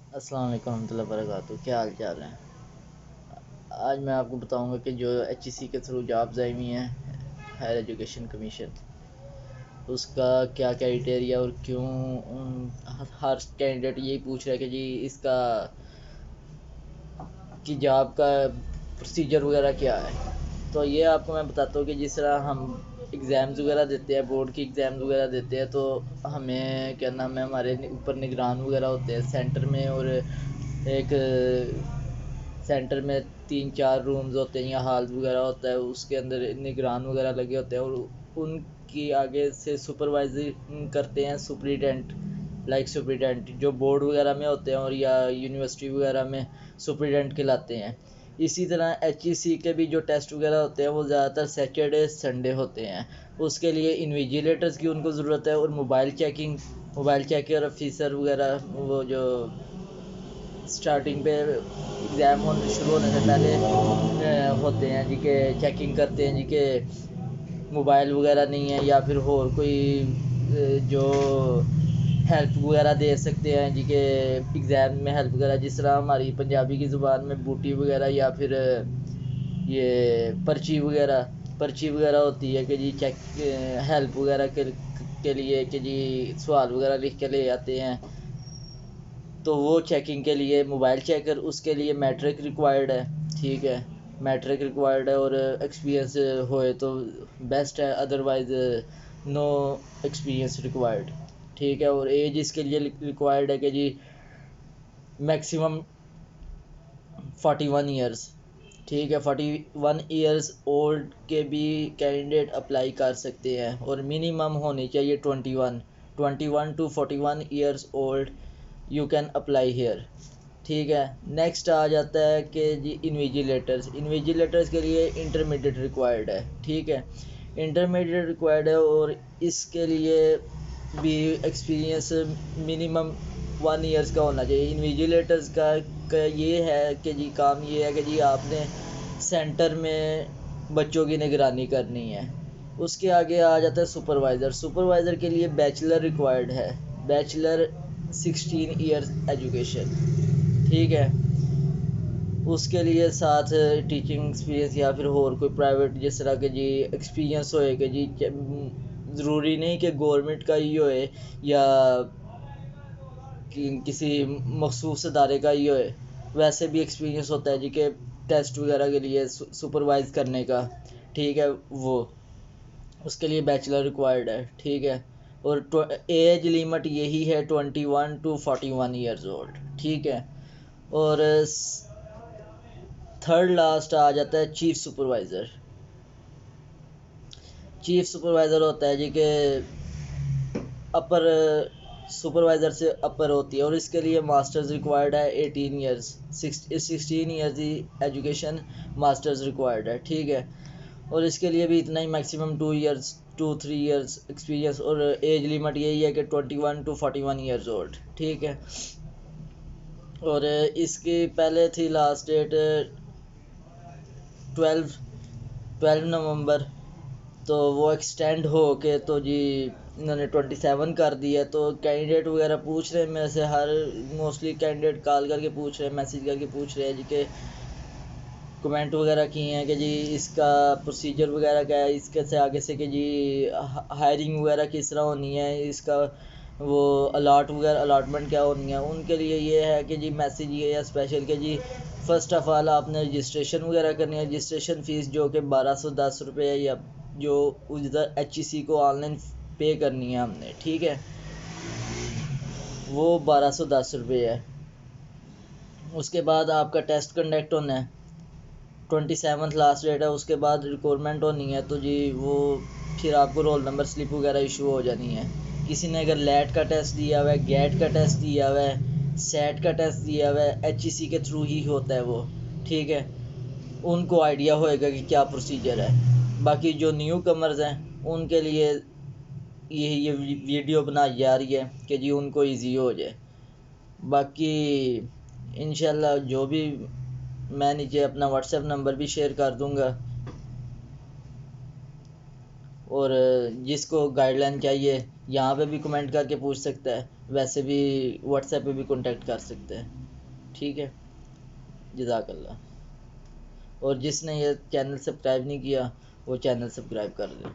अस्सलाम वालेकुम रहमतुल्लाहि व बरकातुहू। क्या हाल चाल है? आज मैं आपको बताऊंगा कि जो HEC के थ्रू जॉब्स आई हुई हैं, हायर एजुकेशन कमीशन, उसका क्या क्राइटेरिया और क्यों हर कैंडिडेट यही पूछ रहा है कि जी इसका कि जॉब का प्रोसीजर वगैरह क्या है। तो ये आपको मैं बताता हूँ कि जिस तरह हम एग्ज़ाम्स वगैरह देते हैं, बोर्ड की एग्ज़ाम्स वगैरह देते हैं, तो हमें क्या नाम है, हमारे ऊपर निगरान वगैरह होते हैं सेंटर में। और एक सेंटर में 3-4 रूम्स होते हैं या हॉल वगैरह होता है, उसके अंदर निगरान वगैरह लगे होते हैं, और उनकी आगे से सुपरवाइजिंग करते हैं सुप्रीडेंट, लाइक सुप्रीडेंट जो बोर्ड वगैरह में होते हैं और या यूनिवर्सिटी वगैरह में सुप्रीडेंट कहलाते हैं। इसी तरह HEC के भी जो टेस्ट वगैरह होते हैं वो ज़्यादातर सैटरडे संडे होते हैं। उसके लिए इन्विजिलेटर्स की उनको ज़रूरत है, और मोबाइल चेकिंग ऑफिसर वगैरह, वो जो स्टार्टिंग पे एग्ज़ाम होने शुरू होने से पहले होते हैं जी के चेकिंग करते हैं जी के मोबाइल वगैरह नहीं है, या फिर और कोई जो हेल्प वगैरह दे सकते हैं जी के एग्ज़ाम में हेल्प वगैरह, जिस तरह हमारी पंजाबी की ज़ुबान में बूटी वगैरह, या फिर ये पर्ची वगैरह होती है कि जी चेक हेल्प वगैरह के लिए कि जी सवाल वगैरह लिख के ले आते हैं। तो वो चेकिंग के लिए मोबाइल चेकर, उसके लिए मैट्रिक रिक्वायर्ड है। ठीक है, मैट्रिक रिक्वायर्ड है, और एक्सपीरियंस होए तो बेस्ट है, अदरवाइज़ नो एक्सपीरियंस रिक्वायर्ड। ठीक है, और एज इसके लिए रिक्वायर्ड है कि जी मैक्सिमम 41 ईयर्स। ठीक है, 41 ईयर्स ओल्ड के भी कैंडिडेट अप्लाई कर सकते हैं, और मिनिमम होनी चाहिए 21 to 41 years old you can apply here. ठीक है, नेक्स्ट आ जाता है कि जी इन्विजिलेटर्स के लिए इंटरमीडिएट रिक्वायर्ड है। ठीक है, इंटरमीडिएट रिक्वायर्ड है, और इसके लिए भी एक्सपीरियंस मिनिमम 1 ईयर्स का होना चाहिए। इन्विजिलेटर्स का ये है कि जी काम ये है कि जी आपने सेंटर में बच्चों की निगरानी करनी है। उसके आगे आ जाता है सुपरवाइज़र के लिए बैचलर रिक्वायर्ड है, बैचलर 16 ईयर्स एजुकेशन। ठीक है, उसके लिए साथ टीचिंग एक्सपीरियंस या फिर और कोई प्राइवेट जिस तरह के जी एक्सपीरियंस होए कि जी ज़रूरी नहीं कि गवर्नमेंट का ही होए या कि किसी मखसूस अदारे का ही होए, वैसे भी एक्सपीरियंस होता है जी के टेस्ट वगैरह के लिए सुपरवाइज़ करने का। ठीक है, वो उसके लिए बैचलर रिक्वायर्ड है। ठीक है, और एज लिमिट यही है 21 टू 41 ईयर्स ओल्ड। ठीक है, और थर्ड लास्ट आ जाता है चीफ सुपरवाइज़र होता है जी के अपर सुपरवाइज़र से अपर होती है, और इसके लिए मास्टर्स रिक्वायर्ड है 18 ईयर्स, 16 ईयर्स की एजुकेशन मास्टर्स रिक्वायर्ड है। ठीक है, और इसके लिए भी इतना ही मैक्सिमम 2-3 ईयर्स एक्सपीरियंस, और एज लिमिट यही है कि 21 टू 41 ईयर्स ओल्ड। ठीक है, और इसकी पहले थी लास्ट डेट 12 12 नवंबर, तो वो एक्सटेंड हो के तो जी इन्होंने 27 कर दिया। तो कैंडिडेट वगैरह पूछ रहे हैं मेरे से, हर मोस्टली कैंडिडेट कॉल करके पूछ रहे हैं, मैसेज करके पूछ रहे हैं जी के कमेंट वगैरह किए हैं कि जी इसका प्रोसीजर वगैरह क्या है, इसके से आगे से कि जी हायरिंग वगैरह किस तरह होनी है, इसका वो अलॉटमेंट क्या होनी है। उनके लिए ये है कि जी मैसेज ये है स्पेशल कि जी फ़र्स्ट ऑफ़ ऑल आपने रजिस्ट्रेशन वगैरह करनी है। रजिस्ट्रेशन फ़ीस जो कि 1210 रुपये है, या जो उधर HEC को ऑनलाइन पे करनी है हमने। ठीक है, वो 1210 रुपये है। उसके बाद आपका टेस्ट कंडक्ट होना है, 27 लास्ट डेट है। उसके बाद रिक्वायरमेंट होनी है, तो जी वो फिर आपको रोल नंबर स्लिप वगैरह इशू हो जानी है। किसी ने अगर लैट का टेस्ट दिया हुआ है, गेट का टेस्ट दिया हुआ है, सेट का टेस्ट दिया हुआ है, HEC के थ्रू ही होता है वो। ठीक है, उनको आइडिया होएगा कि क्या प्रोसीजर है। बाकी जो न्यू कमर्स हैं उनके लिए ये वीडियो बनाई जा रही है कि जी उनको इजी हो जाए। बाकी इंशाल्लाह जो भी, मैं नीचे अपना व्हाट्सएप नंबर भी शेयर कर दूंगा, और जिसको गाइडलाइन चाहिए यहाँ पे भी कमेंट करके पूछ सकता है। वैसे भी व्हाट्सएप पे भी कांटेक्ट कर सकते हैं। ठीक है, जज़ाकल्लाह। और जिसने ये चैनल सब्सक्राइब नहीं किया वो चैनल सब्सक्राइब कर ले।